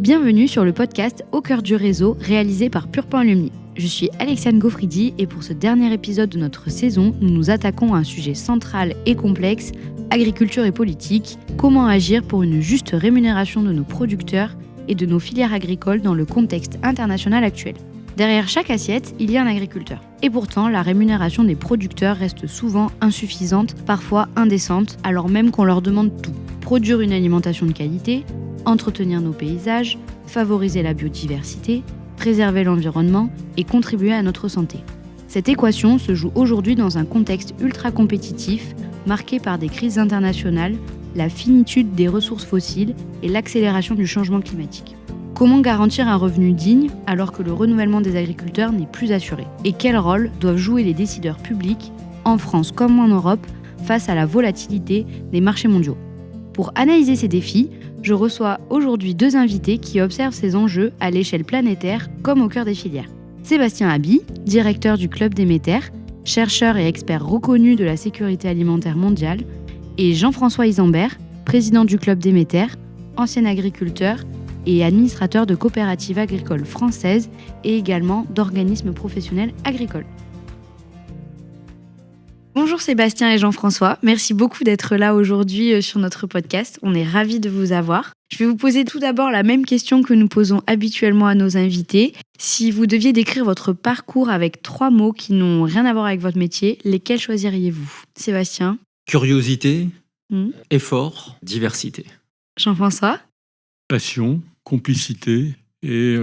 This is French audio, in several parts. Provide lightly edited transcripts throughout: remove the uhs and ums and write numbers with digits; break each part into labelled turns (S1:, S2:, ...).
S1: Bienvenue sur le podcast Au cœur du réseau réalisé par Purpan Alumni. Je suis Alexiane Gaufridi et pour ce dernier épisode de notre saison, nous nous attaquons à un sujet central et complexe, agriculture et politique, comment agir pour une juste rémunération de nos producteurs et de nos filières agricoles dans le contexte international actuel. Derrière chaque assiette, il y a un agriculteur. Et pourtant, la rémunération des producteurs reste souvent insuffisante, parfois indécente, alors même qu'on leur demande tout. Produire une alimentation de qualité, entretenir nos paysages, favoriser la biodiversité, préserver l'environnement et contribuer à notre santé. Cette équation se joue aujourd'hui dans un contexte ultra compétitif, marqué par des crises internationales, la finitude des ressources fossiles et l'accélération du changement climatique. Comment garantir un revenu digne alors que le renouvellement des agriculteurs n'est plus assuré? Et quel rôle doivent jouer les décideurs publics, en France comme en Europe, face à la volatilité des marchés mondiaux? Pour analyser ces défis, je reçois aujourd'hui deux invités qui observent ces enjeux à l'échelle planétaire comme au cœur des filières. Sébastien Haby, directeur du Club Déméter, chercheur et expert reconnu de la sécurité alimentaire mondiale, et Jean-François Isambert, président du Club Déméter, ancien agriculteur et administrateur de coopératives agricoles françaises et également d'organismes professionnels agricoles. Bonjour Sébastien et Jean-François, merci beaucoup d'être là aujourd'hui sur notre podcast, on est ravis de vous avoir. Je vais vous poser tout d'abord la même question que nous posons habituellement à nos invités. Si vous deviez décrire votre parcours avec 3 mots qui n'ont rien à voir avec votre métier, lesquels choisiriez-vous? Sébastien?
S2: Curiosité, effort, diversité.
S1: Jean-François?
S3: Passion, complicité et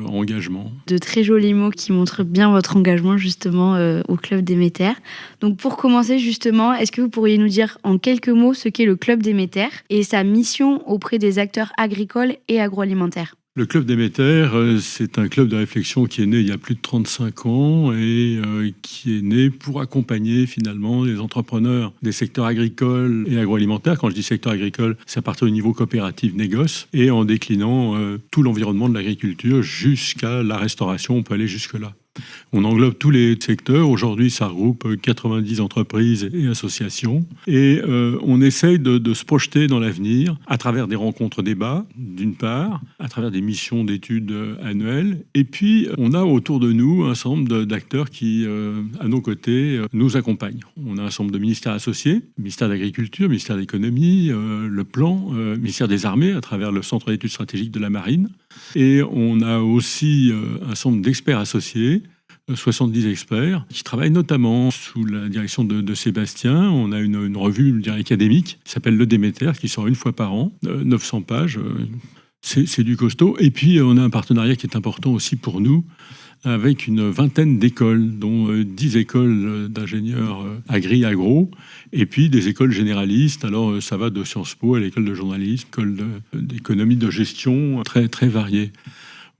S3: engagement.
S1: De très jolis mots qui montrent bien votre engagement justement au Club Déméter. Donc pour commencer justement, est-ce que vous pourriez nous dire en quelques mots ce qu'est le Club Déméter et sa mission auprès des acteurs agricoles et agroalimentaires?
S3: Le Club Déméter, c'est un club de réflexion qui est né il y a plus de 35 ans et qui est né pour accompagner finalement les entrepreneurs des secteurs agricoles et agroalimentaires. Quand je dis secteur agricole, c'est à partir du niveau coopérative négoce et en déclinant tout l'environnement de l'agriculture jusqu'à la restauration, on peut aller jusque-là. On englobe tous les secteurs. Aujourd'hui, ça regroupe 90 entreprises et associations. Et on essaye de se projeter dans l'avenir à travers des rencontres débats, d'une part, à travers des missions d'études annuelles. Et puis, on a autour de nous un certain nombre d'acteurs qui, à nos côtés, nous accompagnent. On a un certain nombre de ministères associés, ministère de l'Agriculture, ministère de l'Économie, le Plan, ministère des Armées, à travers le Centre d'études stratégiques de la Marine. Et on a aussi un certain nombre d'experts associés, 70 experts, qui travaillent notamment sous la direction de Sébastien. On a une revue, je dirais, académique qui s'appelle Le Déméter, qui sort une fois par an, 900 pages. C'est du costaud. Et puis, on a un partenariat qui est important aussi pour nous, avec une vingtaine d'écoles, dont 10 écoles d'ingénieurs agro, et puis des écoles généralistes. Alors, ça va de Sciences Po à l'école de journalisme, école d'économie de gestion, très, très variées.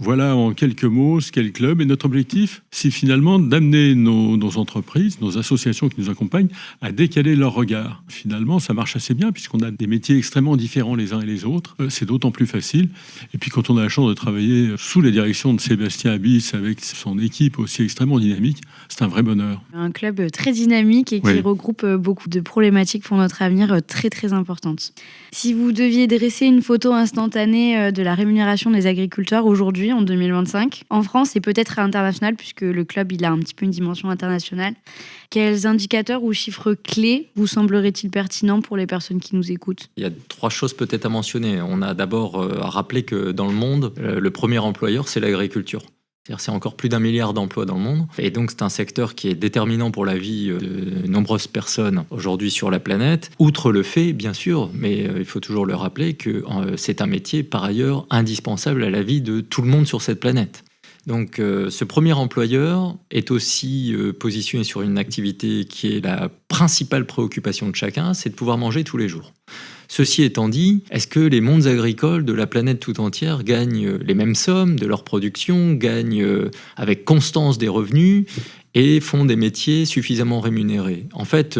S3: Voilà en quelques mots ce qu'est le club. Et notre objectif, c'est finalement d'amener nos entreprises, nos associations qui nous accompagnent, à décaler leur regard. Finalement, ça marche assez bien puisqu'on a des métiers extrêmement différents les uns et les autres. C'est d'autant plus facile. Et puis quand on a la chance de travailler sous la direction de Sébastien Haby, avec son équipe aussi extrêmement dynamique, c'est un vrai bonheur.
S1: Un club très dynamique et qui regroupe beaucoup de problématiques pour notre avenir très très importantes. Si vous deviez dresser une photo instantanée de la rémunération des agriculteurs aujourd'hui, en 2025, en France et peut-être à l'international, puisque le club il a un petit peu une dimension internationale, quels indicateurs ou chiffres clés vous sembleraient-ils pertinents pour les personnes qui nous écoutent?
S2: Il y a 3 choses peut-être à mentionner. On a d'abord à rappeler que dans le monde, le premier employeur, c'est l'agriculture. C'est-à-dire c'est encore plus d'1 milliard d'emplois dans le monde. Et donc, c'est un secteur qui est déterminant pour la vie de nombreuses personnes aujourd'hui sur la planète. Outre le fait, bien sûr, mais il faut toujours le rappeler, que c'est un métier, par ailleurs, indispensable à la vie de tout le monde sur cette planète. Donc, ce premier employeur est aussi positionné sur une activité qui est la principale préoccupation de chacun, c'est de pouvoir manger tous les jours. Ceci étant dit, est-ce que les mondes agricoles de la planète tout entière gagnent les mêmes sommes de leur production, gagnent avec constance des revenus et font des métiers suffisamment rémunérés? En fait,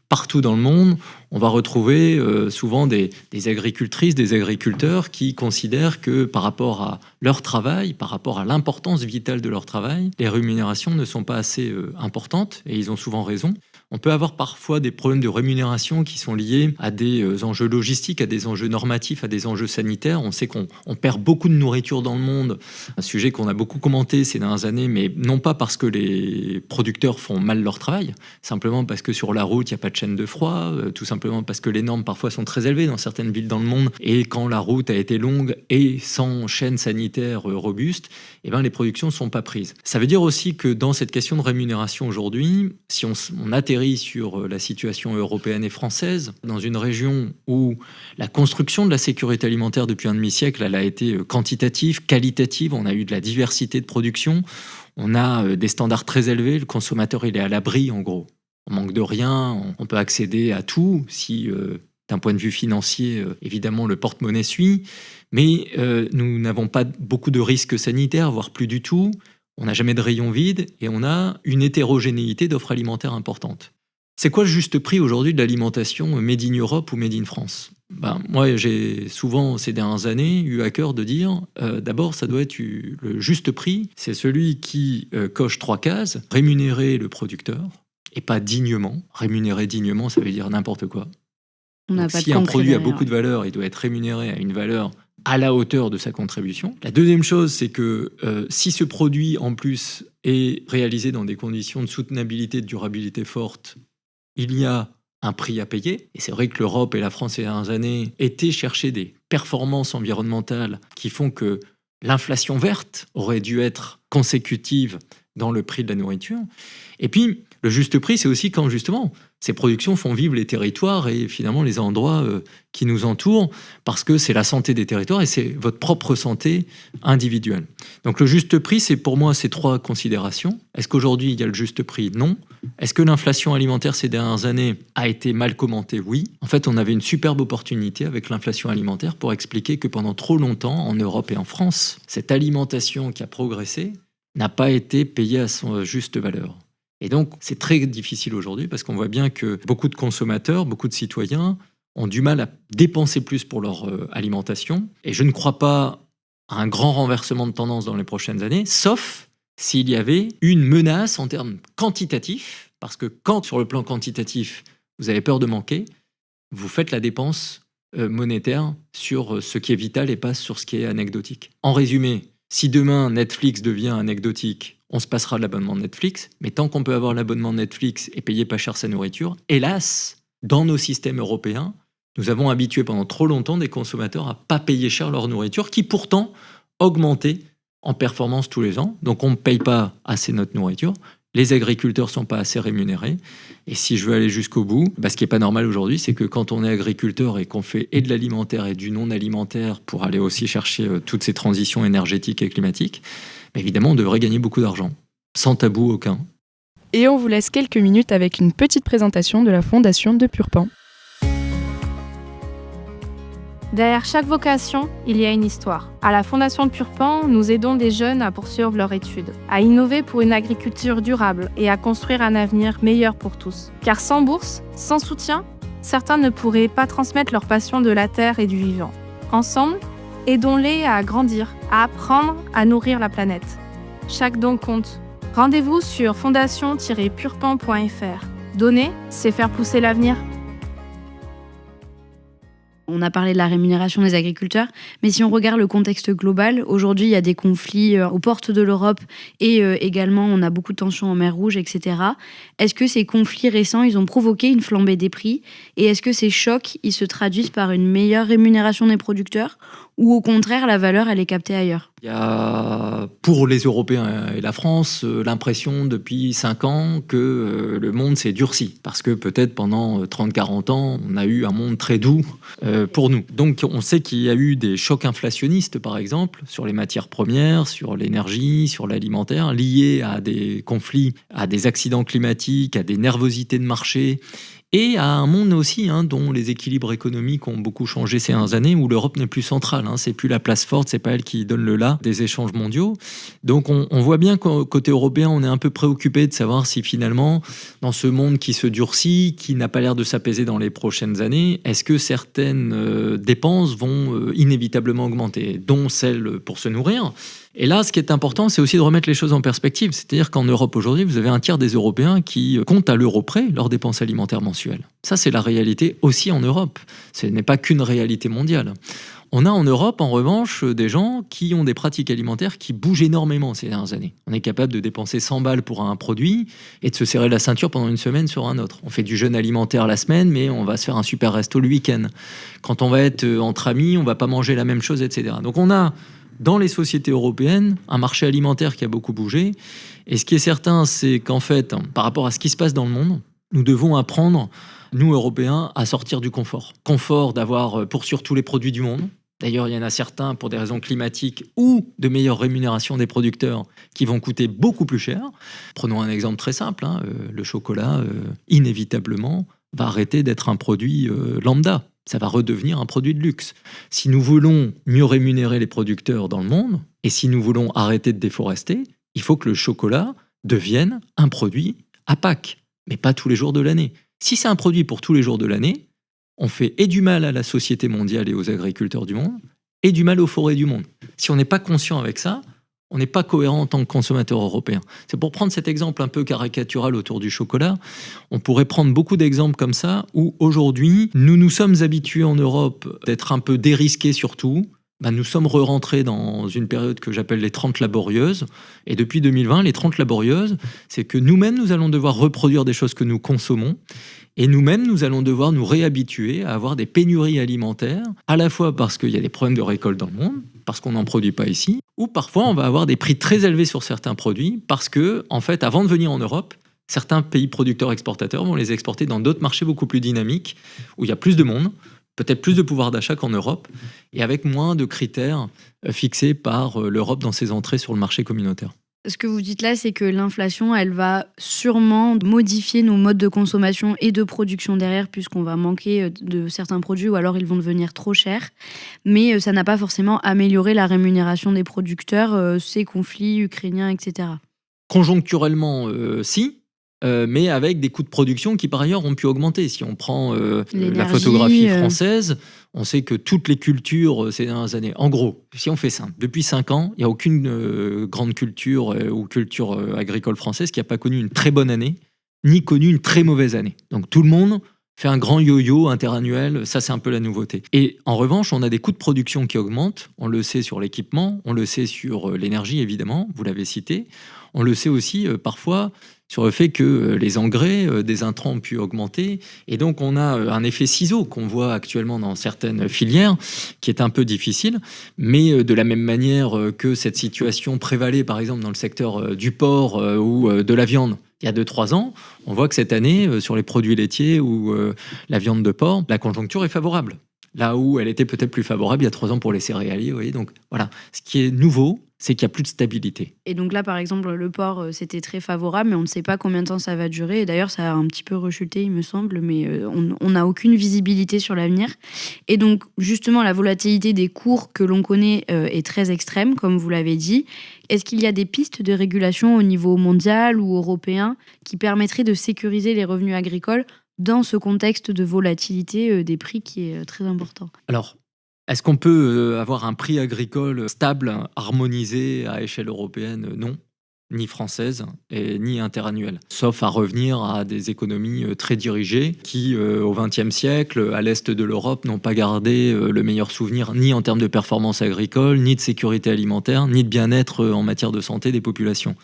S2: partout dans le monde, on va retrouver souvent des agricultrices, des agriculteurs qui considèrent que par rapport à leur travail, par rapport à l'importance vitale de leur travail, les rémunérations ne sont pas assez importantes, et ils ont souvent raison. On peut avoir parfois des problèmes de rémunération qui sont liés à des enjeux logistiques, à des enjeux normatifs, à des enjeux sanitaires. On sait qu'on perd beaucoup de nourriture dans le monde, un sujet qu'on a beaucoup commenté ces dernières années, mais non pas parce que les producteurs font mal leur travail, simplement parce que sur la route, il n'y a pas de chaîne de froid, tout simplement parce que les normes parfois sont très élevées dans certaines villes dans le monde, et quand la route a été longue et sans chaîne sanitaire robuste, eh ben, les productions ne sont pas prises. Ça veut dire aussi que dans cette question de rémunération aujourd'hui, si on atterrit sur la situation européenne et française, dans une région où la construction de la sécurité alimentaire depuis un demi-siècle, elle a été quantitative, qualitative, on a eu de la diversité de production, on a des standards très élevés, le consommateur il est à l'abri en gros. On manque de rien, on peut accéder à tout si, d'un point de vue financier, évidemment le porte-monnaie suit, mais nous n'avons pas beaucoup de risques sanitaires, voire plus du tout. On n'a jamais de rayon vide et on a une hétérogénéité d'offres alimentaires importante. C'est quoi le juste prix aujourd'hui de l'alimentation made in Europe ou made in France ? Moi, j'ai souvent, ces dernières années, eu à cœur de dire d'abord, ça doit être le juste prix, c'est celui qui coche 3 cases, rémunérer le producteur, et pas dignement. Rémunérer dignement, ça veut dire n'importe quoi. Si un produit a beaucoup de valeur, il doit être rémunéré à une valeur à la hauteur de sa contribution. La deuxième chose, c'est que si ce produit, en plus, est réalisé dans des conditions de soutenabilité, de durabilité forte, il y a un prix à payer. Et c'est vrai que l'Europe et la France ces dernières années étaient chercher des performances environnementales qui font que l'inflation verte aurait dû être consécutive dans le prix de la nourriture. Et puis, le juste prix, c'est aussi quand, justement, ces productions font vivre les territoires et finalement les endroits qui nous entourent, parce que c'est la santé des territoires et c'est votre propre santé individuelle. Donc le juste prix, c'est pour moi ces 3 considérations. Est-ce qu'aujourd'hui, il y a le juste prix ? Non. Est-ce que l'inflation alimentaire ces dernières années a été mal commentée ? Oui. En fait, on avait une superbe opportunité avec l'inflation alimentaire pour expliquer que pendant trop longtemps, en Europe et en France, cette alimentation qui a progressé n'a pas été payée à son juste valeur. Et donc, c'est très difficile aujourd'hui parce qu'on voit bien que beaucoup de consommateurs, beaucoup de citoyens ont du mal à dépenser plus pour leur alimentation. Et je ne crois pas à un grand renversement de tendance dans les prochaines années, sauf s'il y avait une menace en termes quantitatifs, parce que quand, sur le plan quantitatif, vous avez peur de manquer, vous faites la dépense monétaire sur ce qui est vital et pas sur ce qui est anecdotique. En résumé, si demain Netflix devient anecdotique, on se passera de l'abonnement de Netflix, mais tant qu'on peut avoir l'abonnement de Netflix et payer pas cher sa nourriture, hélas, dans nos systèmes européens, nous avons habitué pendant trop longtemps des consommateurs à pas payer cher leur nourriture, qui pourtant augmentait en performance tous les ans. Donc on ne paye pas assez notre nourriture, les agriculteurs sont pas assez rémunérés, et si je veux aller jusqu'au bout, ce qui est pas normal aujourd'hui, c'est que quand on est agriculteur et qu'on fait et de l'alimentaire et du non-alimentaire pour aller aussi chercher toutes ces transitions énergétiques et climatiques, évidemment, on devrait gagner beaucoup d'argent, sans tabou aucun.
S4: Et on vous laisse quelques minutes avec une petite présentation de la fondation de Purpan.
S5: Derrière chaque vocation, il y a une histoire. À la Fondation de Purpan, nous aidons des jeunes à poursuivre leurs études, à innover pour une agriculture durable et à construire un avenir meilleur pour tous. Car sans bourse, sans soutien, certains ne pourraient pas transmettre leur passion de la terre et du vivant. Ensemble, aidons-les à grandir, à apprendre à nourrir la planète. Chaque don compte. Rendez-vous sur fondation-purpan.fr. Donner, c'est faire pousser l'avenir.
S1: On a parlé de la rémunération des agriculteurs, mais si on regarde le contexte global, aujourd'hui il y a des conflits aux portes de l'Europe et également on a beaucoup de tensions en mer Rouge, etc. Est-ce que ces conflits récents, ils ont provoqué une flambée des prix ? Et est-ce que ces chocs, ils se traduisent par une meilleure rémunération des producteurs ? Ou au contraire, la valeur, elle est captée ailleurs ?
S2: Il y a, pour les Européens et la France, l'impression depuis 5 ans que le monde s'est durci. Parce que peut-être pendant 30-40 ans, on a eu un monde très doux pour nous. Donc on sait qu'il y a eu des chocs inflationnistes, par exemple, sur les matières premières, sur l'énergie, sur l'alimentaire, liés à des conflits, à des accidents climatiques, à des nervosités de marché, et à un monde aussi dont les équilibres économiques ont beaucoup changé ces dernières années, où l'Europe n'est plus centrale. C'est plus la place forte, c'est pas elle qui donne le là des échanges mondiaux. Donc on voit bien qu'au côté européen, on est un peu préoccupé de savoir si finalement, dans ce monde qui se durcit, qui n'a pas l'air de s'apaiser dans les prochaines années, est-ce que certaines dépenses vont inévitablement augmenter, dont celles pour se nourrir. Et là, ce qui est important, c'est aussi de remettre les choses en perspective. C'est-à-dire qu'en Europe aujourd'hui, vous avez un tiers des Européens qui comptent à l'euro près leurs dépenses alimentaires mensuelles. Ça, c'est la réalité aussi en Europe. Ce n'est pas qu'une réalité mondiale. On a en Europe, en revanche, des gens qui ont des pratiques alimentaires qui bougent énormément ces dernières années. On est capable de dépenser 100 balles pour un produit et de se serrer la ceinture pendant une semaine sur un autre. On fait du jeûne alimentaire la semaine, mais on va se faire un super resto le week-end. Quand on va être entre amis, on va pas manger la même chose, etc. Donc on a, dans les sociétés européennes, un marché alimentaire qui a beaucoup bougé. Et ce qui est certain, c'est qu'en fait, par rapport à ce qui se passe dans le monde, nous devons apprendre, nous Européens, à sortir du confort. Confort d'avoir pour sûr tous les produits du monde. D'ailleurs, il y en a certains, pour des raisons climatiques ou de meilleure rémunération des producteurs, qui vont coûter beaucoup plus cher. Prenons un exemple très simple. Le chocolat, inévitablement, va arrêter d'être un produit lambda. Ça va redevenir un produit de luxe. Si nous voulons mieux rémunérer les producteurs dans le monde, et si nous voulons arrêter de déforester, il faut que le chocolat devienne un produit à Pâques, mais pas tous les jours de l'année. Si c'est un produit pour tous les jours de l'année, on fait et du mal à la société mondiale et aux agriculteurs du monde, et du mal aux forêts du monde. Si on n'est pas conscient avec ça, on n'est pas cohérent en tant que consommateur européen. C'est pour prendre cet exemple un peu caricatural autour du chocolat, on pourrait prendre beaucoup d'exemples comme ça, où aujourd'hui, nous nous sommes habitués en Europe d'être un peu dérisqués sur tout. Nous sommes re-rentrés dans une période que j'appelle les 30 laborieuses. Et depuis 2020, les 30 laborieuses, c'est que nous-mêmes, nous allons devoir reproduire des choses que nous consommons. Et nous-mêmes, nous allons devoir nous réhabituer à avoir des pénuries alimentaires, à la fois parce qu'il y a des problèmes de récolte dans le monde, parce qu'on n'en produit pas ici, ou parfois on va avoir des prix très élevés sur certains produits, parce que, en fait, avant de venir en Europe, certains pays producteurs-exportateurs vont les exporter dans d'autres marchés beaucoup plus dynamiques, où il y a plus de monde, peut-être plus de pouvoir d'achat qu'en Europe, et avec moins de critères fixés par l'Europe dans ses entrées sur le marché communautaire.
S1: Ce que vous dites là, c'est que l'inflation, elle va sûrement modifier nos modes de consommation et de production derrière, puisqu'on va manquer de certains produits ou alors ils vont devenir trop chers. Mais ça n'a pas forcément amélioré la rémunération des producteurs, ces conflits ukrainiens, etc.
S2: Conjoncturellement, si. Mais avec des coûts de production qui par ailleurs ont pu augmenter. Si on prend la photographie française, on sait que toutes les cultures ces dernières années, en gros, si on fait simple, depuis 5 ans, il n'y a aucune grande culture ou culture agricole française qui n'a pas connu une très bonne année, ni connu une très mauvaise année. Donc tout le monde fait un grand yo-yo interannuel, ça c'est un peu la nouveauté. Et en revanche, on a des coûts de production qui augmentent, on le sait sur l'équipement, on le sait sur l'énergie évidemment, vous l'avez cité, on le sait aussi parfois sur le fait que les engrais, des intrants ont pu augmenter. Et donc, on a un effet ciseau qu'on voit actuellement dans certaines filières, qui est un peu difficile. Mais de la même manière que cette situation prévalait, par exemple, dans le secteur du porc ou de la viande, il y a 2-3 ans, on voit que cette année, sur les produits laitiers ou la viande de porc, la conjoncture est favorable. Là où elle était peut-être plus favorable il y a 3 ans pour les céréaliers. Vous voyez, donc voilà, ce qui est nouveau, c'est qu'il n'y a plus de stabilité.
S1: Et donc là, par exemple, le porc, c'était très favorable, mais on ne sait pas combien de temps ça va durer. Et d'ailleurs, ça a un petit peu rechuté, il me semble, mais on n'a aucune visibilité sur l'avenir. Et donc, justement, la volatilité des cours que l'on connaît est très extrême, comme vous l'avez dit. Est-ce qu'il y a des pistes de régulation au niveau mondial ou européen qui permettraient de sécuriser les revenus agricoles dans ce contexte de volatilité des prix qui est très important?
S2: Alors, est-ce qu'on peut avoir un prix agricole stable, harmonisé à échelle européenne? Non, ni française et ni interannuelle. Sauf à revenir à des économies très dirigées qui, au XXe siècle, à l'est de l'Europe, n'ont pas gardé le meilleur souvenir ni en termes de performance agricole, ni de sécurité alimentaire, ni de bien-être en matière de santé des populations.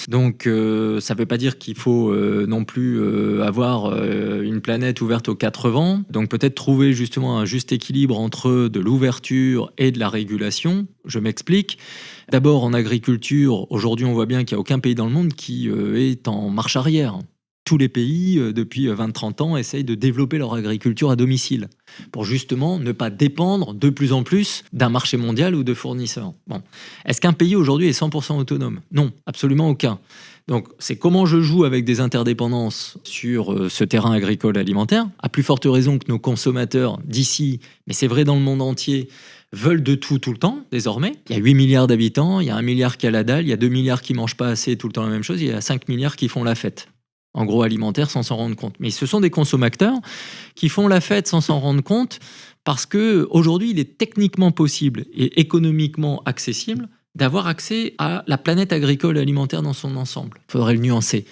S2: Donc, ça ne veut pas dire qu'il faut non plus avoir une planète ouverte aux 4 vents. Donc, peut-être trouver justement un juste équilibre entre de l'ouverture et de la régulation. Je m'explique. D'abord, en agriculture, aujourd'hui, on voit bien qu'il n'y a aucun pays dans le monde qui est en marche arrière. Tous les pays, depuis 20-30 ans, essayent de développer leur agriculture à domicile pour justement ne pas dépendre de plus en plus d'un marché mondial ou de fournisseurs. Bon. Est-ce qu'un pays aujourd'hui est 100% autonome? Non, absolument aucun. Donc, c'est comment je joue avec des interdépendances sur ce terrain agricole alimentaire, à plus forte raison que nos consommateurs d'ici, mais c'est vrai dans le monde entier, veulent de tout le temps, désormais. Il y a 8 milliards d'habitants, il y a 1 milliard qui a la dalle, il y a 2 milliards qui mangent pas assez tout le temps la même chose, il y a 5 milliards qui font la fête. En gros, alimentaire, sans s'en rendre compte. Mais ce sont des consommateurs qui font la fête sans s'en rendre compte parce qu'aujourd'hui, il est techniquement possible et économiquement accessible d'avoir accès à la planète agricole et alimentaire dans son ensemble. Il faudrait le nuancer.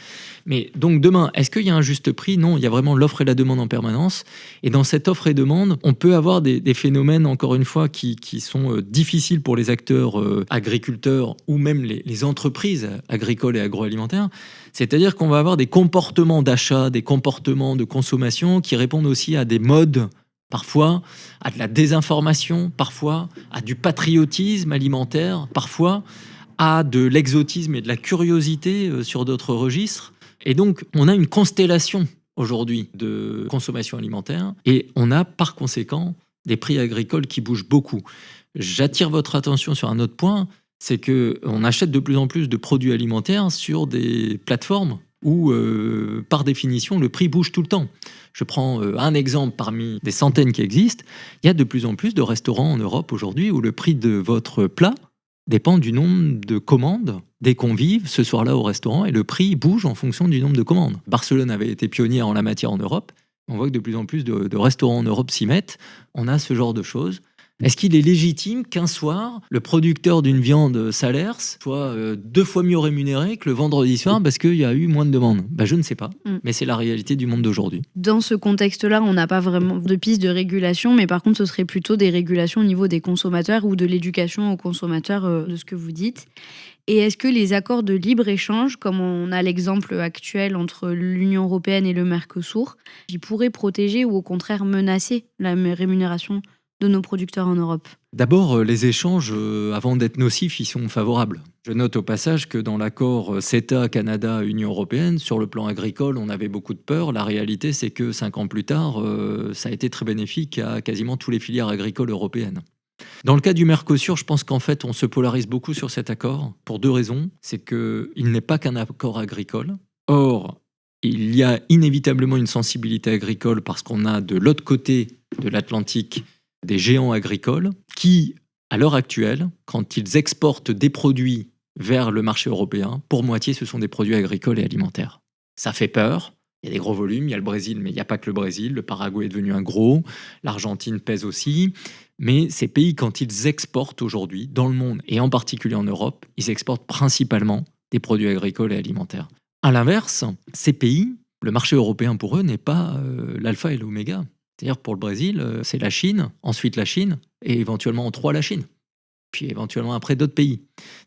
S2: Mais donc demain, est-ce qu'il y a un juste prix ? Non, il y a vraiment l'offre et la demande en permanence. Et dans cette offre et demande, on peut avoir des phénomènes, encore une fois, qui sont difficiles pour les acteurs agriculteurs ou même les entreprises agricoles et agroalimentaires. C'est-à-dire qu'on va avoir des comportements d'achat, des comportements de consommation qui répondent aussi à des modes, parfois à de la désinformation, parfois à du patriotisme alimentaire, parfois à de l'exotisme et de la curiosité sur d'autres registres. Et donc, on a une constellation aujourd'hui de consommation alimentaire et on a par conséquent des prix agricoles qui bougent beaucoup. J'attire votre attention sur un autre point, c'est qu'on achète de plus en plus de produits alimentaires sur des plateformes où, par définition, le prix bouge tout le temps. Je prends un exemple parmi des centaines qui existent. Il y a de plus en plus de restaurants en Europe aujourd'hui où le prix de votre plat dépend du nombre de commandes des convives ce soir-là au restaurant et le prix bouge en fonction du nombre de commandes. Barcelone avait été pionnière en la matière en Europe. On voit que de plus en plus de restaurants en Europe s'y mettent. On a ce genre de choses. Est-ce qu'il est légitime qu'un soir, le producteur d'une viande Salers soit 2 fois mieux rémunéré que le vendredi soir parce qu'il y a eu moins de demandes ? Je ne sais pas, mais c'est la réalité du monde d'aujourd'hui.
S1: Dans ce contexte-là, on n'a pas vraiment de piste de régulation, mais par contre, ce serait plutôt des régulations au niveau des consommateurs ou de l'éducation aux consommateurs de ce que vous dites. Et est-ce que les accords de libre-échange, comme on a l'exemple actuel entre l'Union européenne et le Mercosur, qui pourraient protéger ou au contraire menacer la rémunération de nos producteurs en Europe ?
S2: D'abord, les échanges, avant d'être nocifs, ils sont favorables. Je note au passage que dans l'accord CETA, Canada, Union européenne, sur le plan agricole, on avait beaucoup de peur. La réalité, c'est que 5 ans plus tard, ça a été très bénéfique à quasiment toutes les filières agricoles européennes. Dans le cas du Mercosur, je pense qu'en fait, on se polarise beaucoup sur cet accord pour 2 raisons. C'est qu'il n'est pas qu'un accord agricole. Or, il y a inévitablement une sensibilité agricole parce qu'on a de l'autre côté de l'Atlantique des géants agricoles qui, à l'heure actuelle, quand ils exportent des produits vers le marché européen, pour moitié, ce sont des produits agricoles et alimentaires. Ça fait peur. Il y a des gros volumes, il y a le Brésil, mais il n'y a pas que le Brésil. Le Paraguay est devenu un gros, l'Argentine pèse aussi. Mais ces pays, quand ils exportent aujourd'hui dans le monde, et en particulier en Europe, ils exportent principalement des produits agricoles et alimentaires. À l'inverse, ces pays, le marché européen pour eux n'est pas l'alpha et l'oméga. C'est-à-dire pour le Brésil, c'est la Chine, ensuite la Chine, et éventuellement en 3 la Chine. Puis éventuellement après d'autres pays.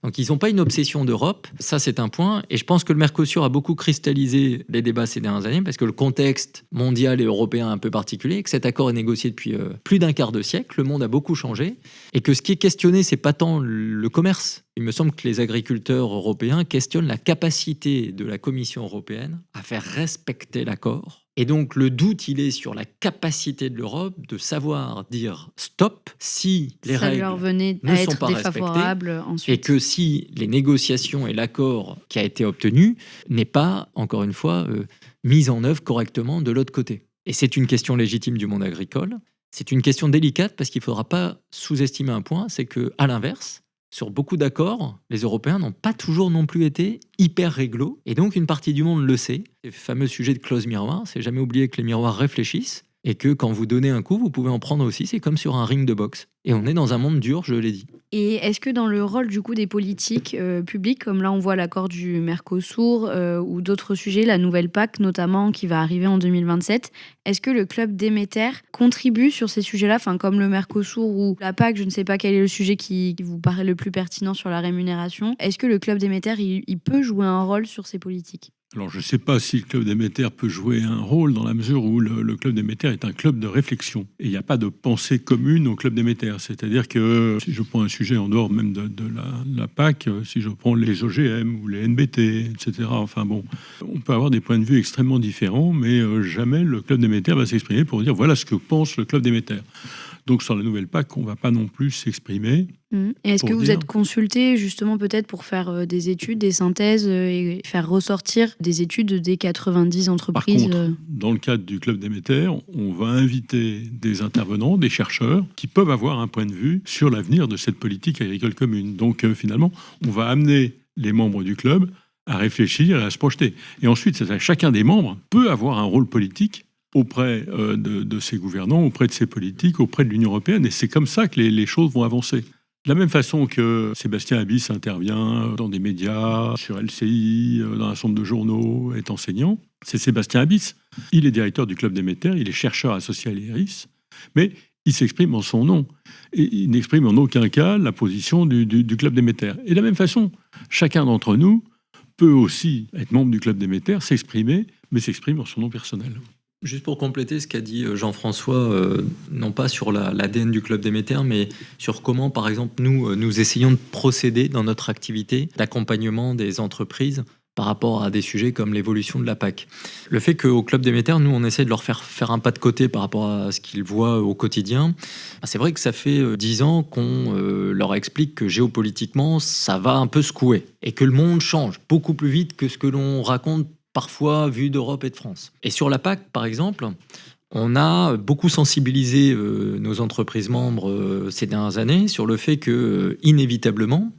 S2: Donc ils n'ont pas une obsession d'Europe, ça c'est un point, et je pense que le Mercosur a beaucoup cristallisé les débats ces dernières années, parce que le contexte mondial et européen est un peu particulier, que cet accord est négocié depuis plus d'un quart de siècle, le monde a beaucoup changé, et que ce qui est questionné, c'est pas tant le commerce. Il me semble que les agriculteurs européens questionnent la capacité de la Commission européenne à faire respecter l'accord. Et donc le doute, il est sur la capacité de l'Europe de savoir dire stop si les règles ne sont pas respectées et que si les négociations et l'accord qui a été obtenu n'est pas, encore une fois, mis en œuvre correctement de l'autre côté. Et c'est une question légitime du monde agricole. C'est une question délicate parce qu'il ne faudra pas sous-estimer un point, c'est qu'à l'inverse, sur beaucoup d'accords, les Européens n'ont pas toujours non plus été hyper réglo. Et donc, une partie du monde le sait. Le fameux sujet de clause miroir, c'est jamais oublier que les miroirs réfléchissent et que quand vous donnez un coup, vous pouvez en prendre aussi. C'est comme sur un ring de boxe. Et on est dans un monde dur, je l'ai dit.
S1: Et est-ce que dans le rôle du coup des politiques publiques, comme là on voit l'accord du Mercosur ou d'autres sujets, la nouvelle PAC notamment qui va arriver en 2027, est-ce que le club Déméter contribue sur ces sujets-là, comme le Mercosur ou la PAC, je ne sais pas quel est le sujet qui vous paraît le plus pertinent sur la rémunération. Est-ce que le club Déméter, il peut jouer un rôle sur ces politiques ?
S3: Alors, je ne sais pas si le Club Déméter peut jouer un rôle dans la mesure où le Club Déméter est un club de réflexion. Et il n'y a pas de pensée commune au Club Déméter. C'est-à-dire que si je prends un sujet en dehors même de la PAC, si je prends les OGM ou les NBT, etc., on peut avoir des points de vue extrêmement différents, mais jamais le Club Déméter va s'exprimer pour dire voilà ce que pense le Club Déméter. Donc sur la nouvelle PAC, on ne va pas non plus s'exprimer.
S1: Et est-ce que vous êtes consulté justement peut-être pour faire des études, des synthèses et faire ressortir des études des 90 entreprises ?
S3: Par contre, dans le cadre du Club Déméter, on va inviter des intervenants, des chercheurs qui peuvent avoir un point de vue sur l'avenir de cette politique agricole commune. Donc finalement, on va amener les membres du club à réfléchir et à se projeter. Et ensuite, chacun des membres peut avoir un rôle politique auprès de ses gouvernants, auprès de ses politiques, auprès de l'Union européenne. Et c'est comme ça que les choses vont avancer. De la même façon que Sébastien Abyss intervient dans des médias, sur LCI, dans un certain nombre de journaux, est enseignant, c'est Sébastien Abyss. Il est directeur du Club Déméter, il est chercheur associé à l'IRIS, mais il s'exprime en son nom. Et il n'exprime en aucun cas la position du Club Déméter. Et de la même façon, chacun d'entre nous peut aussi être membre du Club Déméter, s'exprimer, mais s'exprime en son nom personnel.
S2: Juste pour compléter ce qu'a dit Jean-François, non pas sur l'ADN du Club Déméter, mais sur comment, par exemple, nous essayons de procéder dans notre activité d'accompagnement des entreprises par rapport à des sujets comme l'évolution de la PAC. Le fait qu'au Club Déméter, nous, on essaie de leur faire un pas de côté par rapport à ce qu'ils voient au quotidien, c'est vrai que ça fait 10 ans qu'on leur explique que géopolitiquement, ça va un peu secouer et que le monde change beaucoup plus vite que ce que l'on raconte parfois vu d'Europe et de France. Et sur la PAC, par exemple, on a beaucoup sensibilisé nos entreprises membres ces dernières années sur le fait que, inévitablement,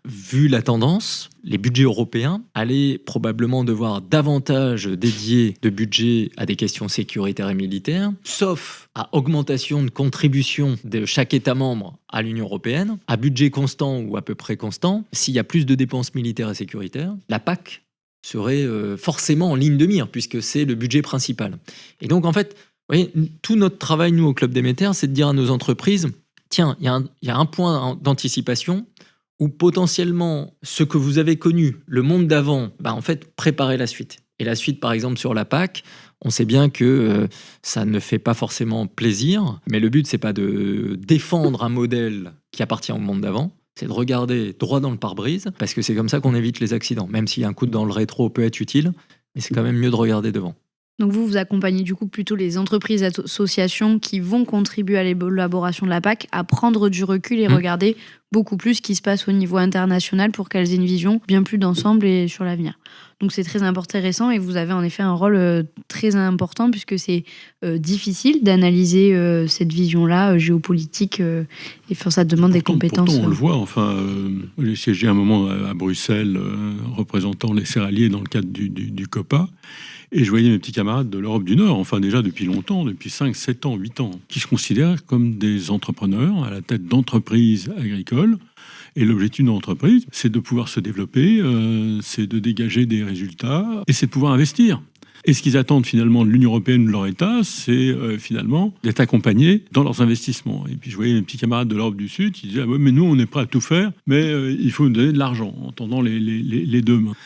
S2: vu la tendance, les budgets européens allaient probablement devoir davantage dédier de budget à des questions sécuritaires et militaires, sauf à augmentation de contribution de chaque État membre à l'Union européenne, à budget constant ou à peu près constant. S'il y a plus de dépenses militaires et sécuritaires, la PAC serait forcément en ligne de mire, puisque c'est le budget principal. Et donc, en fait, vous voyez, tout notre travail, nous, au Club Déméter, c'est de dire à nos entreprises, tiens, il y a un point d'anticipation où potentiellement, ce que vous avez connu, le monde d'avant, en fait, préparez la suite. Et la suite, par exemple, sur la PAC, on sait bien que ça ne fait pas forcément plaisir, mais le but, c'est pas de défendre un modèle qui appartient au monde d'avant, c'est de regarder droit dans le pare-brise, parce que c'est comme ça qu'on évite les accidents. Même si un coup dans le rétro peut être utile, mais c'est quand même mieux de regarder devant.
S1: Donc vous accompagnez du coup plutôt les entreprises associations qui vont contribuer à l'élaboration de la PAC à prendre du recul et regarder beaucoup plus ce qui se passe au niveau international pour qu'elles aient une vision bien plus d'ensemble et sur l'avenir. Donc c'est très intéressant et vous avez en effet un rôle très important puisque c'est difficile d'analyser cette vision-là géopolitique et ça demande des compétences.
S3: Pourtant, on le voit, j'ai siégé un moment à Bruxelles représentant les céréaliers dans le cadre du COPA. Et je voyais mes petits camarades de l'Europe du Nord, déjà depuis longtemps, depuis 5, 7 ans, 8 ans, qui se considèrent comme des entrepreneurs à la tête d'entreprises agricoles. Et l'objectif d'une entreprise, c'est de pouvoir se développer, c'est de dégager des résultats et c'est de pouvoir investir. Et ce qu'ils attendent finalement de l'Union européenne ou de leur État, c'est finalement d'être accompagnés dans leurs investissements. Et puis je voyais mes petits camarades de l'Europe du Sud qui disaient « Ah ouais, mais nous, on est prêts à tout faire, mais il faut nous donner de l'argent », en tendant les deux mains.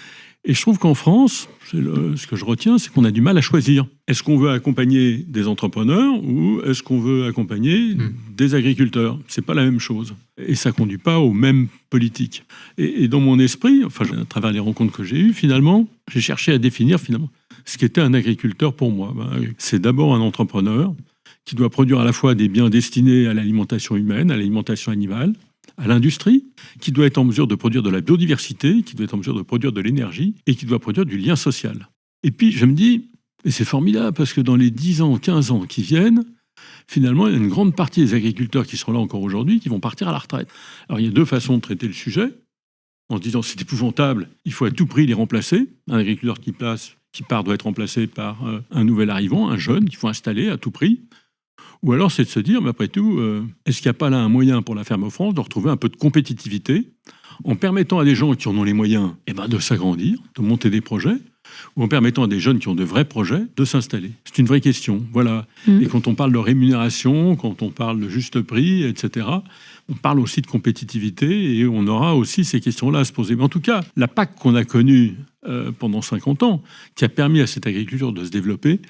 S3: Et je trouve qu'en France, ce que je retiens, c'est qu'on a du mal à choisir. Est-ce qu'on veut accompagner des entrepreneurs ou est-ce qu'on veut accompagner des agriculteurs ? C'est pas la même chose. Et ça conduit pas aux mêmes politiques. Et dans mon esprit, à travers les rencontres que j'ai eues, finalement, j'ai cherché à définir finalement ce qu'était un agriculteur pour moi. C'est d'abord un entrepreneur qui doit produire à la fois des biens destinés à l'alimentation humaine, à l'alimentation animale, à l'industrie, qui doit être en mesure de produire de la biodiversité, qui doit être en mesure de produire de l'énergie et qui doit produire du lien social. Et puis je me dis, et c'est formidable parce que dans les 10 ans, 15 ans qui viennent, finalement, il y a une grande partie des agriculteurs qui sont là encore aujourd'hui qui vont partir à la retraite. Alors il y a deux façons de traiter le sujet, en se disant c'est épouvantable, il faut à tout prix les remplacer. Un agriculteur qui part doit être remplacé par un nouvel arrivant, un jeune qu'il faut installer à tout prix. Ou alors, c'est de se dire, mais après tout, est-ce qu'il n'y a pas là un moyen pour la ferme France de retrouver un peu de compétitivité en permettant à des gens qui en ont les moyens de s'agrandir, de monter des projets, ou en permettant à des jeunes qui ont de vrais projets de s'installer. C'est une vraie question, voilà. Et quand on parle de rémunération, quand on parle de juste prix, etc., on parle aussi de compétitivité et on aura aussi ces questions-là à se poser. Mais en tout cas, la PAC qu'on a connue pendant 50 ans, qui a permis à cette agriculture de se développer,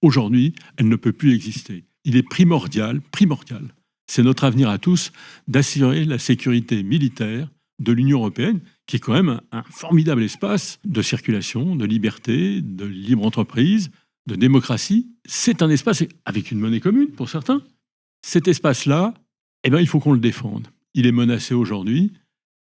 S3: aujourd'hui, elle ne peut plus exister. Il est primordial, c'est notre avenir à tous, d'assurer la sécurité militaire de l'Union européenne, qui est quand même un formidable espace de circulation, de liberté, de libre entreprise, de démocratie. C'est un espace avec une monnaie commune pour certains. Cet espace-là, il faut qu'on le défende. Il est menacé aujourd'hui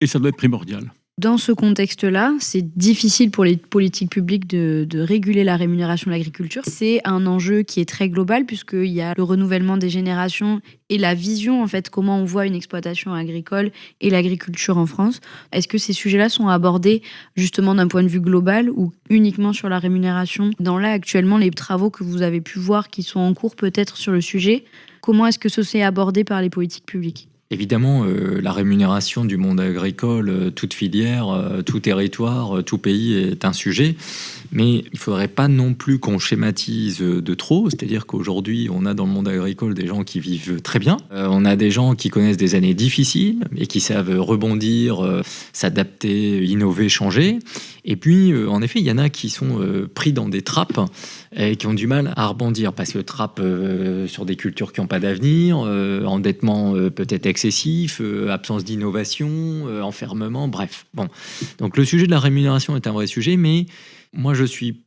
S3: et ça doit être primordial.
S1: Dans ce contexte-là, c'est difficile pour les politiques publiques de réguler la rémunération de l'agriculture. C'est un enjeu qui est très global puisqu'il y a le renouvellement des générations et la vision, comment on voit une exploitation agricole et l'agriculture en France. Est-ce que ces sujets-là sont abordés justement d'un point de vue global ou uniquement sur la rémunération ? Actuellement, les travaux que vous avez pu voir qui sont en cours peut-être sur le sujet, comment est-ce que ça s'est abordé par les politiques publiques ?
S2: Évidemment, la rémunération du monde agricole, toute filière, tout territoire, tout pays est un sujet, mais il ne faudrait pas non plus qu'on schématise de trop, c'est-à-dire qu'aujourd'hui, on a dans le monde agricole des gens qui vivent très bien, on a des gens qui connaissent des années difficiles et qui savent rebondir, s'adapter, innover, changer, et puis, en effet, il y en a qui sont pris dans des trappes et qui ont du mal à rebondir, parce que trappes sur des cultures qui n'ont pas d'avenir, endettement peut-être excessif, absence d'innovation, enfermement, bref. Bon. Donc le sujet de la rémunération est un vrai sujet, mais moi je suis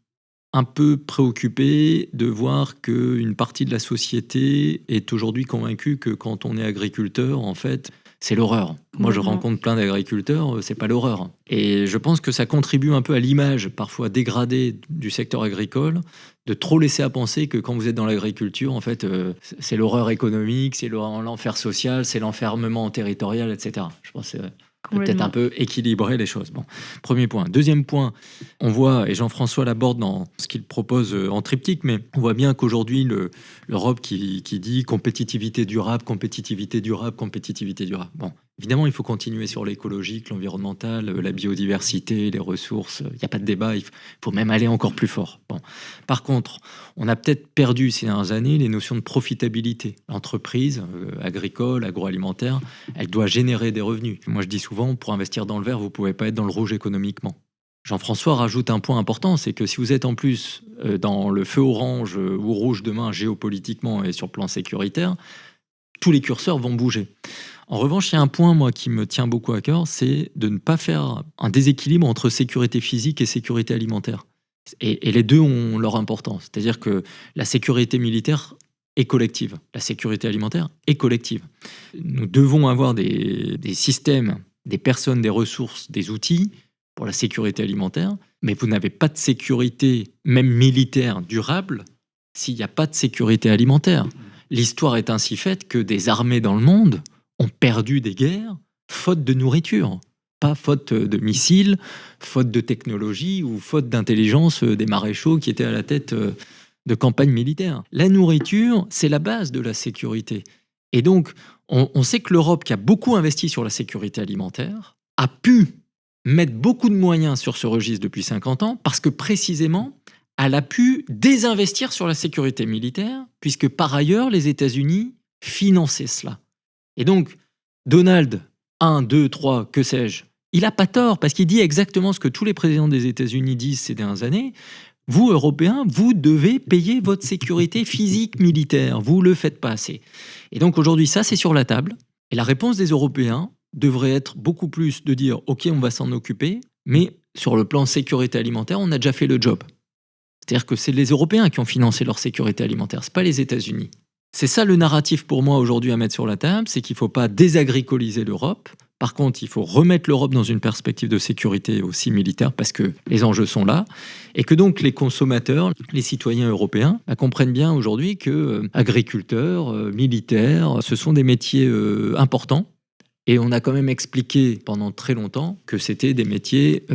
S2: un peu préoccupé de voir qu'une partie de la société est aujourd'hui convaincue que quand on est agriculteur, en fait, c'est l'horreur. Moi, je rencontre plein d'agriculteurs, c'est pas l'horreur. Et je pense que ça contribue un peu à l'image parfois dégradée du secteur agricole, de trop laisser à penser que quand vous êtes dans l'agriculture, en fait, c'est l'horreur économique, c'est l'enfer social, c'est l'enfermement territorial, etc. Je pense que c'est peut-être un peu équilibrer les choses. Bon, premier point. Deuxième point, on voit, et Jean-François l'aborde dans ce qu'il propose en triptyque, mais on voit bien qu'aujourd'hui, l'Europe qui dit compétitivité durable, compétitivité durable, compétitivité durable. Bon, évidemment, il faut continuer sur l'écologique, l'environnemental, la biodiversité, les ressources. Il n'y a pas de débat, il faut même aller encore plus fort. Bon. Par contre, on a peut-être perdu ces dernières années les notions de profitabilité. L'entreprise agricole, agroalimentaire, elle doit générer des revenus. Moi, je dis souvent, pour investir dans le vert, vous ne pouvez pas être dans le rouge économiquement. Jean-François rajoute un point important, c'est que si vous êtes en plus dans le feu orange ou rouge demain géopolitiquement et sur le plan sécuritaire, tous les curseurs vont bouger. En revanche, il y a un point, moi, qui me tient beaucoup à cœur, c'est de ne pas faire un déséquilibre entre sécurité physique et sécurité alimentaire. Et les deux ont leur importance. C'est-à-dire que la sécurité militaire est collective. La sécurité alimentaire est collective. Nous devons avoir des systèmes, des personnes, des ressources, des outils pour la sécurité alimentaire, mais vous n'avez pas de sécurité, même militaire, durable, s'il n'y a pas de sécurité alimentaire. L'histoire est ainsi faite que des armées dans le monde ont perdu des guerres faute de nourriture. Pas faute de missiles, faute de technologie ou faute d'intelligence des maréchaux qui étaient à la tête de campagnes militaires. La nourriture, c'est la base de la sécurité. Et donc, on sait que l'Europe, qui a beaucoup investi sur la sécurité alimentaire, a pu mettre beaucoup de moyens sur ce registre depuis 50 ans parce que précisément, elle a pu désinvestir sur la sécurité militaire puisque par ailleurs, les États-Unis finançaient cela. Et donc, Donald, 1, 2, 3, que sais-je, il n'a pas tort parce qu'il dit exactement ce que tous les présidents des États-Unis disent ces dernières années. Vous, Européens, vous devez payer votre sécurité physique militaire. Vous ne le faites pas assez. Et donc aujourd'hui, ça, c'est sur la table. Et la réponse des Européens devrait être beaucoup plus de dire « Ok, on va s'en occuper, mais sur le plan sécurité alimentaire, on a déjà fait le job. » C'est-à-dire que c'est les Européens qui ont financé leur sécurité alimentaire, ce n'est pas les États-Unis. C'est ça le narratif pour moi aujourd'hui à mettre sur la table, c'est qu'il ne faut pas désagricoliser l'Europe. Par contre, il faut remettre l'Europe dans une perspective de sécurité aussi militaire parce que les enjeux sont là et que donc les consommateurs, les citoyens européens comprennent bien aujourd'hui que agriculteurs, militaires, ce sont des métiers importants. Et on a quand même expliqué pendant très longtemps que c'était des métiers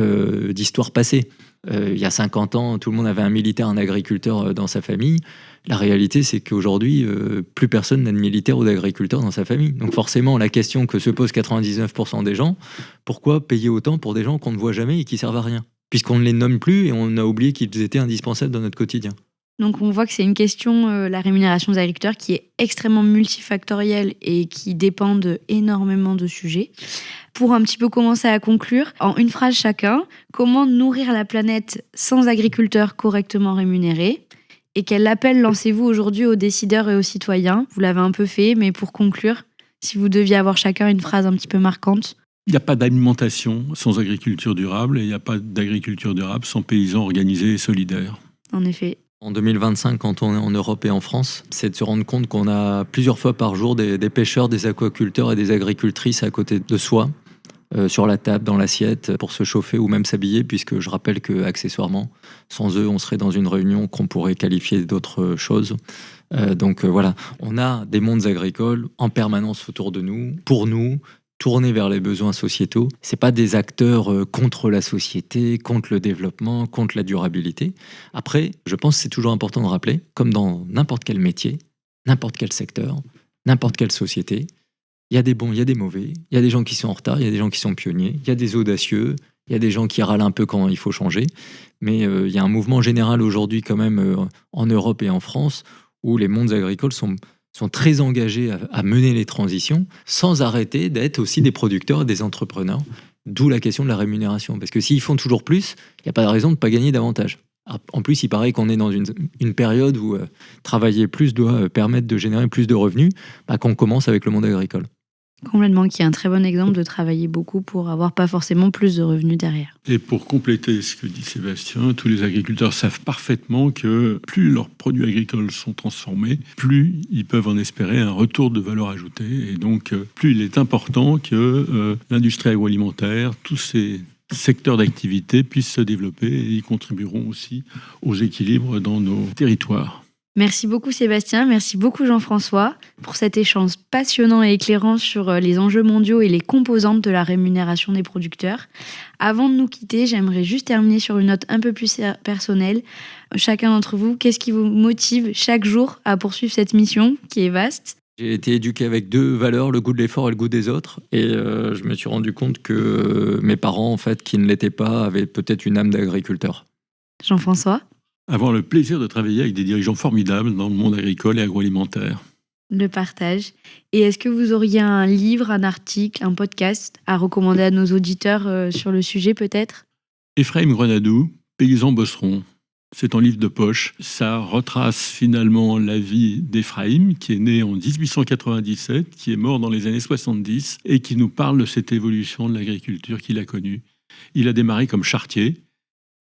S2: d'histoire passée. Il y a 50 ans, tout le monde avait un militaire, un agriculteur dans sa famille. La réalité, c'est qu'aujourd'hui, plus personne n'a de militaire ou d'agriculteur dans sa famille. Donc forcément, la question que se posent 99% des gens, pourquoi payer autant pour des gens qu'on ne voit jamais et qui servent à rien ? Puisqu'on ne les nomme plus et on a oublié qu'ils étaient indispensables dans notre quotidien.
S1: Donc on voit que c'est une question, la rémunération des agriculteurs, qui est extrêmement multifactorielle et qui dépend énormément de sujets. Pour un petit peu commencer à conclure, en une phrase chacun, comment nourrir la planète sans agriculteurs correctement rémunérés ? Et quel appel lancez-vous aujourd'hui aux décideurs et aux citoyens ? Vous l'avez un peu fait, mais pour conclure, si vous deviez avoir chacun une phrase un petit peu marquante.
S3: Il n'y a pas d'alimentation sans agriculture durable et il n'y a pas d'agriculture durable sans paysans organisés et solidaires.
S1: En effet.
S2: En 2025, quand on est en Europe et en France, c'est de se rendre compte qu'on a plusieurs fois par jour des pêcheurs, des aquaculteurs et des agricultrices à côté de soi, sur la table, dans l'assiette, pour se chauffer ou même s'habiller, puisque je rappelle que accessoirement, sans eux, on serait dans une réunion qu'on pourrait qualifier d'autre chose. Donc voilà, on a des mondes agricoles en permanence autour de nous, pour nous, tournés vers les besoins sociétaux. C'est pas des acteurs contre la société, contre le développement, contre la durabilité. Après, je pense que c'est toujours important de rappeler, comme dans n'importe quel métier, n'importe quel secteur, n'importe quelle société, Il y a des bons, il y a des mauvais, il y a des gens qui sont en retard, il y a des gens qui sont pionniers, il y a des audacieux, il y a des gens qui râlent un peu quand il faut changer. Mais il y a un mouvement général aujourd'hui quand même en Europe et en France où les mondes agricoles sont très engagés à mener les transitions sans arrêter d'être aussi des producteurs et des entrepreneurs. D'où la question de la rémunération. Parce que s'ils font toujours plus, il n'y a pas de raison de ne pas gagner davantage. En plus, il paraît qu'on est dans une période où travailler plus doit permettre de générer plus de revenus, qu'on commence avec le monde agricole.
S1: Complètement, qui est un très bon exemple de travailler beaucoup pour avoir pas forcément plus de revenus derrière.
S3: Et pour compléter ce que dit Sébastien, tous les agriculteurs savent parfaitement que plus leurs produits agricoles sont transformés, plus ils peuvent en espérer un retour de valeur ajoutée. Et donc, plus il est important que l'industrie agroalimentaire, tous ces secteurs d'activité puissent se développer et ils contribueront aussi aux équilibres dans nos territoires.
S1: Merci beaucoup Sébastien, merci beaucoup Jean-François pour cet échange passionnant et éclairant sur les enjeux mondiaux et les composantes de la rémunération des producteurs. Avant de nous quitter, j'aimerais juste terminer sur une note un peu plus personnelle. Chacun d'entre vous, qu'est-ce qui vous motive chaque jour à poursuivre cette mission qui est vaste ?
S2: J'ai été éduqué avec 2 valeurs, le goût de l'effort et le goût des autres. Et je me suis rendu compte que mes parents, en fait, qui ne l'étaient pas, avaient peut-être une âme d'agriculteur.
S1: Jean-François ?
S3: Avoir le plaisir de travailler avec des dirigeants formidables dans le monde agricole et agroalimentaire.
S1: Le partage. Et est-ce que vous auriez un livre, un article, un podcast à recommander à nos auditeurs sur le sujet peut-être ?
S3: Ephraim Grenadou, Paysan bosseron. C'est un livre de poche. Ça retrace finalement la vie d'Ephraim, qui est né en 1897, qui est mort dans les années 70, et qui nous parle de cette évolution de l'agriculture qu'il a connue. Il a démarré comme charretier,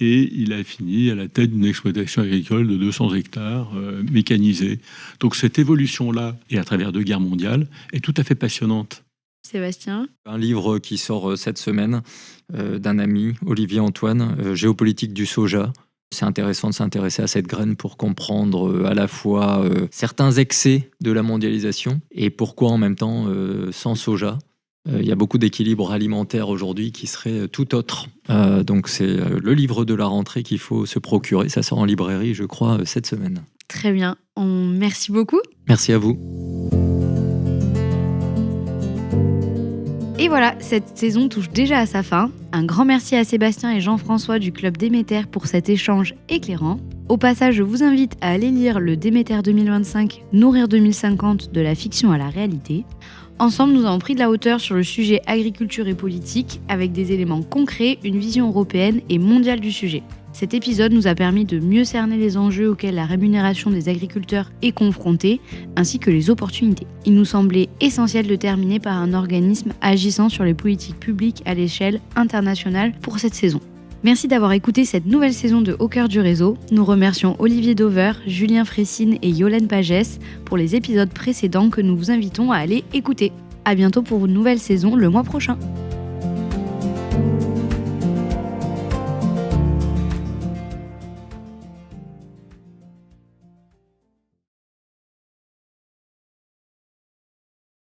S3: et il a fini à la tête d'une exploitation agricole de 200 hectares mécanisée. Donc cette évolution-là, et à travers 2 guerres mondiales, est tout à fait passionnante.
S1: Sébastien ?
S2: Un livre qui sort cette semaine d'un ami, Olivier Antoine, Géopolitique du soja. C'est intéressant de s'intéresser à cette graine pour comprendre à la fois certains excès de la mondialisation et pourquoi en même temps sans soja. Il y a beaucoup d'équilibres alimentaires aujourd'hui qui seraient tout autres. Donc c'est le livre de la rentrée qu'il faut se procurer. Ça sort en librairie, je crois, cette semaine.
S1: Très bien. Merci beaucoup.
S2: Merci à vous.
S1: Et voilà, cette saison touche déjà à sa fin. Un grand merci à Sébastien et Jean-François du Club Déméter pour cet échange éclairant. Au passage, je vous invite à aller lire le Déméter 2025, Nourrir 2050 de la fiction à la réalité. Ensemble, nous avons pris de la hauteur sur le sujet agriculture et politique avec des éléments concrets, une vision européenne et mondiale du sujet. Cet épisode nous a permis de mieux cerner les enjeux auxquels la rémunération des agriculteurs est confrontée, ainsi que les opportunités. Il nous semblait essentiel de terminer par un organisme agissant sur les politiques publiques à l'échelle internationale pour cette saison. Merci d'avoir écouté cette nouvelle saison de Au cœur du réseau. Nous remercions Olivier Dover, Julien Fressine et Yolène Pagès pour les épisodes précédents que nous vous invitons à aller écouter. À bientôt pour une nouvelle saison le mois prochain.